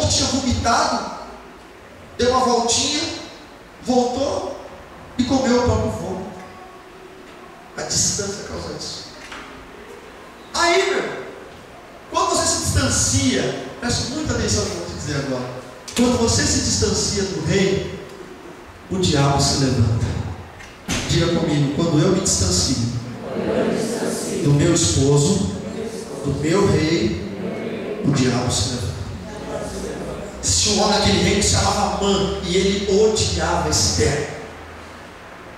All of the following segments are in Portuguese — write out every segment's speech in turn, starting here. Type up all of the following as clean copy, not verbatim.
que tinha vomitado, deu uma voltinha, voltou e comeu o próprio vômito. A distância causa isso. Aí, meu, quando você se distancia, preste muita atenção no que eu vou te dizer agora. Quando você se distancia do rei, o diabo se levanta. Diga comigo, quando eu me distancio do meu esposo, do meu rei, o diabo se levanta. Existia um homem, aquele rei que se chamava Amã, e ele odiava Esther.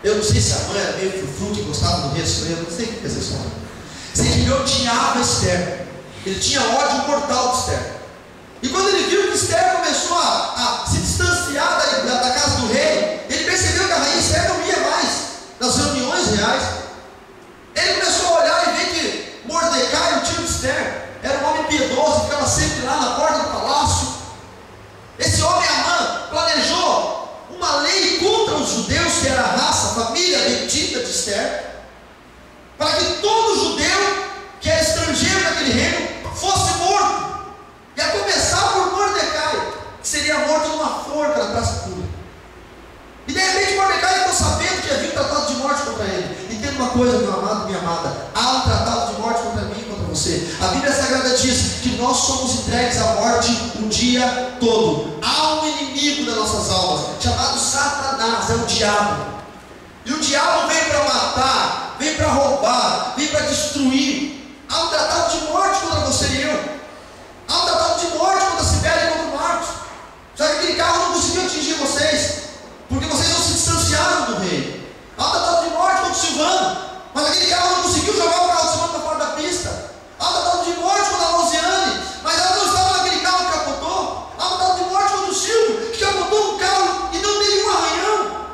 Eu não sei se a mãe era meio frufru, que gostava do rei Assuero, não sei o que é essa história. Sei que ele odiava Esther. Ele tinha ódio mortal de Esther. E quando ele viu que Esther começou a se distanciar da casa do rei, ele percebeu que a rainha Esther não ia mais nas reuniões reais. Ele começou a olhar e ver que Mordecai, o tio de Esther, era um homem piedoso, ficava sempre lá na porta do palácio. Esse homem, Amã, planejou uma lei contra os judeus, que era a raça, a família bendita de Esther, para que todo judeu que era estrangeiro naquele reino fosse morto. E a começar por Mordecai, que seria morto numa forca na praça pública. E de repente Mordecai ficou sabendo que havia um tratado de morte contra ele. Entenda uma coisa, meu amado, minha amada: há um tratado de morte contra mim e contra você. A Bíblia Sagrada diz que nós somos entregues à morte o dia todo. Há um inimigo das nossas almas, chamado Satanás, é o diabo. E o diabo vem para matar, vem para roubar, vem para destruir. Há um tratado de morte contra você e eu. Há um tratado de morte contra a Sibéria e contra o Marcos. Só que aquele carro não conseguiu atingir vocês, porque vocês não se distanciaram do rei. Há um tratado de morte contra o Silvano, mas aquele carro não conseguiu jogar o carro do Silvano para fora da pista. Há um tratado de morte contra a Rosiane, mas ela não estava naquele carro que capotou. Há um tratado de morte contra o Silvio, que capotou um carro e não teve um arranhão.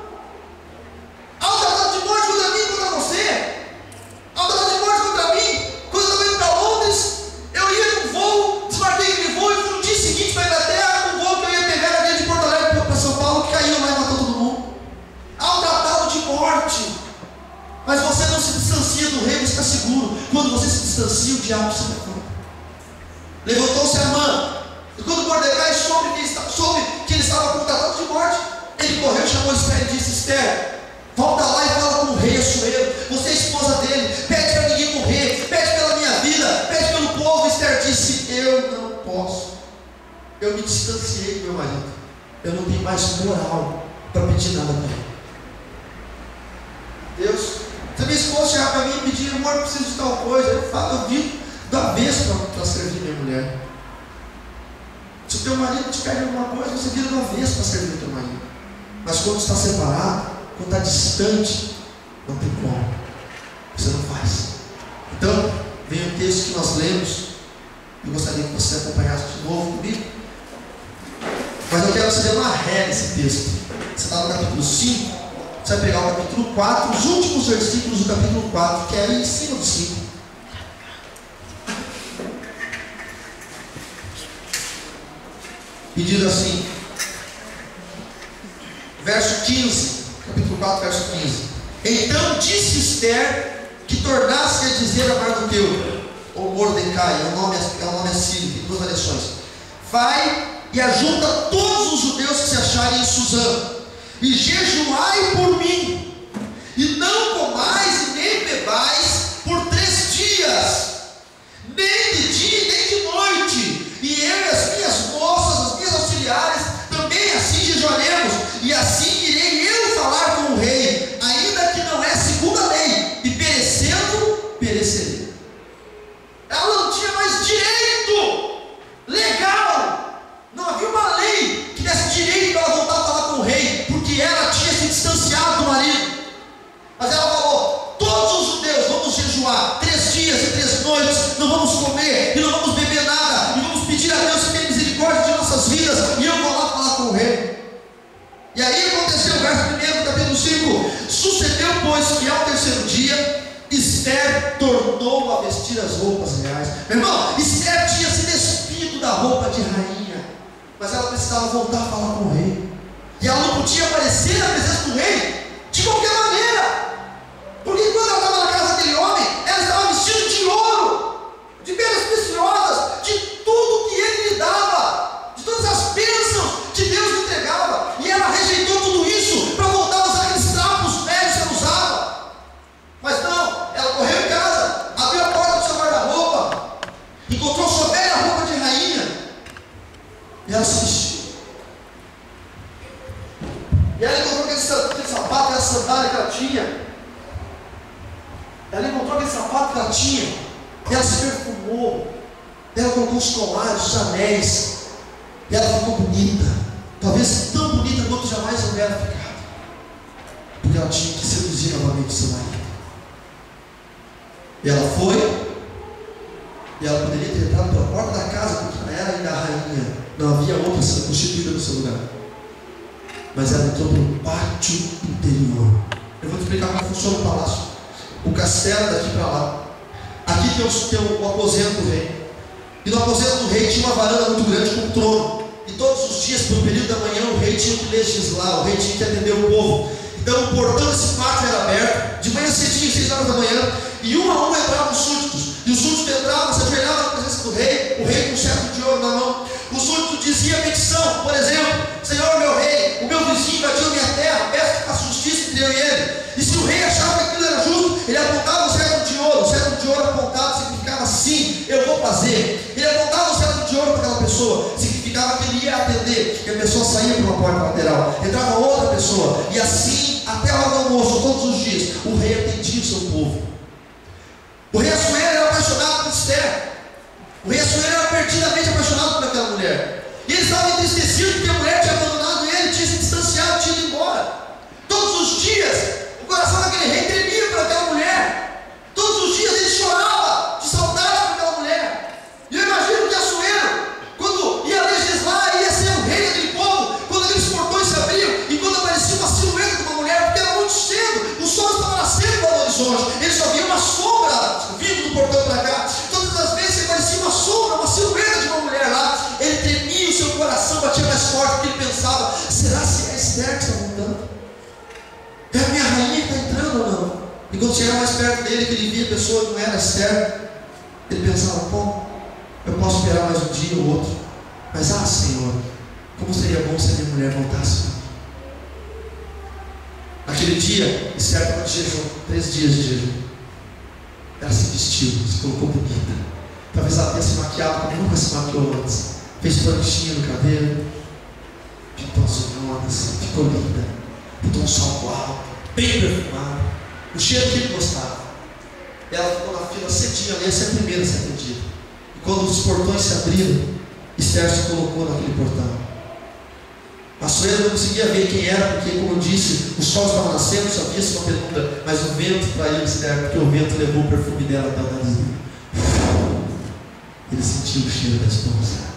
Há um tratado de morte contra mim e contra você. Há um tratado de morte contra mim. Quando eu estava indo para Londres, eu ia num voo, desmarquei aquele voo e fui no dia seguinte para a Inglaterra, um voo que eu ia pegar ali de Porto Alegre para São Paulo, que caiu lá e matou todo mundo. Há um tratado de morte, mas você não se distancia do rei, você está seguro. Quando você se distancia, o diabo se levanta. Levantou-se Amã, e quando Mordecai soube que ele estava com um tratado de morte, ele correu, chamou Esther e disse: Esther, volta lá e fala com o rei Assuero, você é a esposa dele, pede para ninguém morrer, pede pela minha vida, pede pelo povo. Esther disse: eu não posso, eu me distanciei do meu marido, eu não tenho mais moral para pedir nada para ele. Deus, se a minha esposa chegar para mim e pedir: amor, eu preciso de tal coisa, eu vivo da vez para servir minha mulher. Se o teu marido te pede alguma coisa, você vira da vez para servir o teu marido. Mas quando está separado, quando está distante, não tem como, você não faz. Então, vem o texto que nós lemos. Eu gostaria que você acompanhasse de novo comigo, mas eu quero que você dê uma ré nesse texto. Você está no capítulo 5, você vai pegar o capítulo 4, os últimos versículos do capítulo 4, que é aí em cima do 5. E diz assim, verso 15, capítulo 4, verso 15: então disse Esther que tornasse a dizer a Mardoqueu, ou Mordecai, é um nome assírio, tem duas variações: vai e ajunta todos os judeus que se acharem em Suzã, e jejuai por mim, e não comais e nem bebais por 3 dias, nem de dia nem de noite, e eu e as minhas moças, as minhas auxiliares, também assim jejuaremos, e assim irei eu falar com o rei, ainda que não é segundo a lei, e perecendo, perecerei. Ela não tinha mais direito legal, não havia uma lei que desse direito para ela voltar a falar com o rei, porque ela tinha se distanciado do marido. Mas ela falou: todos os judeus vamos jejuar 3 dias e 3 noites, não vamos comer e não vamos beber nada, e vamos pedir a Deus que tenha misericórdia de nossas vidas, e eu vou lá falar com o rei. E aí aconteceu, verso 1 do capítulo 5: sucedeu, pois, que ao 3º dia Esther tornou a vestir as roupas reais. Meu irmão, Esther tinha se despido da roupa de rainha, mas ela precisava voltar a falar com o rei, e ela não podia aparecer na presença do rei de qualquer maneira, porque quando ela estava na casa daquele homem, ela estava vestida de ouro, de pedras preciosas, de tudo que ele lhe dava, de todas as sandália que ela tinha. Ela encontrou aquele sapato que ela tinha. E ela se perfumou. Ela colocou os colares, os anéis. E ela ficou bonita. Talvez tão bonita quanto jamais houvera ficado. Porque ela tinha que seduzir novamente o seu marido. E ela foi. E ela poderia ter entrado pela porta da casa, porque ela era ainda a rainha. Não havia outra sendo constituída no seu lugar. Mas ela entrou pelo pátio interior. Eu vou te explicar como funciona o palácio. O castelo daqui para lá. Aqui tem o aposento do rei. E no aposento do rei tinha uma varanda muito grande com um trono. E todos os dias, por um período da manhã, o rei tinha que legislar, o rei tinha que atender o povo. Então o portão desse pátio era aberto, de manhã cedinho, 6 horas da manhã, e um a um entravam os súditos. E os súditos entravam, se ajoelhavam na presença do rei, o rei com um cetro de ouro na mão. O súdito dizia a petição, por exemplo: Senhor meu rei, o meu vizinho invadiu minha terra, peço que faça justiça entre eu e ele. E se o rei achava que aquilo era justo, ele apontava o cetro de ouro. O cetro de ouro apontado significava sim, eu vou fazer. Ele apontava o cetro de ouro para aquela pessoa, significava que ele ia atender, que a pessoa saía por uma porta lateral, entrava outra pessoa, e assim, até a hora do almoço, todos os dias, o rei atendia o seu povo. O rei Assuero era apaixonado por Esther. O rei Assuero era perdidamente apaixonado por aquela mulher. E ele estava entristecido porque a mulher tinha abandonado ele, tinha se distanciado, tinha ido embora. Todos os dias, o coração daquele rei tremia por aquela mulher. Todos os dias ele chorava de saudade por aquela mulher. E eu imagino que Assuero, quando ia legislar, ia ser o rei daquele povo, quando aqueles portões se abriam e quando aparecia uma silhueta de uma mulher, porque era muito cedo, o sol estava nascendo lá no horizonte, ele só via uma sombra vindo do portão para cá. Todas as vezes que aparecia uma sombra, uma silhueta de uma mulher lá, ele tremia, o seu coração batia mais forte, porque ele pensava: será se é Esther que está voltando? É a minha rainha que está entrando ou não? E quando chegava mais perto dele, que ele via a pessoa que não era Esther, ele pensava: pô, eu posso esperar mais um dia ou outro, mas Senhor, como seria bom se a minha mulher voltasse. Naquele dia, Esther estava de jejum, 3 dias de jejum. Ela se vestiu, se colocou bonita. Talvez ela tenha se maquiado como nunca se maquiou antes. Fez pranchinha no cabelo, pintou as unhonas, ficou linda, botou um salto alto, bem perfumado, o cheiro que ele gostava. Ela ficou na fila cedinho ali, essa é a primeira a ser atendida. E quando os portões se abriram, Esther se colocou naquele portão. Assuero não conseguia ver quem era, porque, como eu disse, o sol estava nascendo, só via-se uma penumbra, mas o vento traiu Esther, porque o vento levou o perfume dela até o nariz dele. Ele sentiu o cheiro da esposa.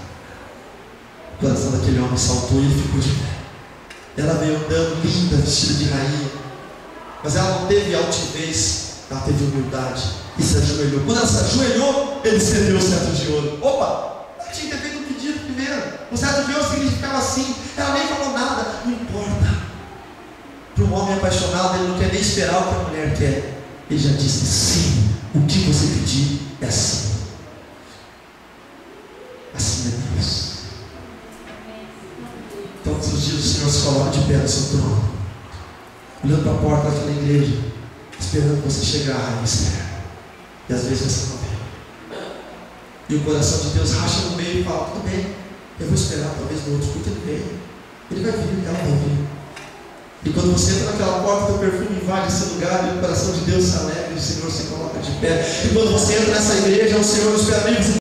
O coração daquele homem saltou e ele ficou de pé. Ela veio andando linda, vestida de rainha, mas ela não teve altivez, ela teve humildade e se ajoelhou. Quando ela se ajoelhou, ele estendeu o cetro de ouro. Opa! Ela tinha que ter feito um pedido primeiro. O cetro de ouro significava assim. Ela nem falou nada, não importa. Para um homem apaixonado, ele não quer nem esperar o que a mulher quer. Ele já disse: sim, o que você pedir é sim. Assim é Deus. Todos os dias o Senhor se coloca de pé no seu trono, olhando para a porta daquela igreja, esperando você chegar, Rainha Esther. E às vezes você não vem. E o coração de Deus racha no meio e fala: tudo bem, eu vou esperar talvez no outro culto ele venha. Ele vai vir, ela vai vir. E quando você entra naquela porta, o perfume invade esse lugar e o coração de Deus se alegra e o Senhor se coloca de pé. E quando você entra nessa igreja, o Senhor espera.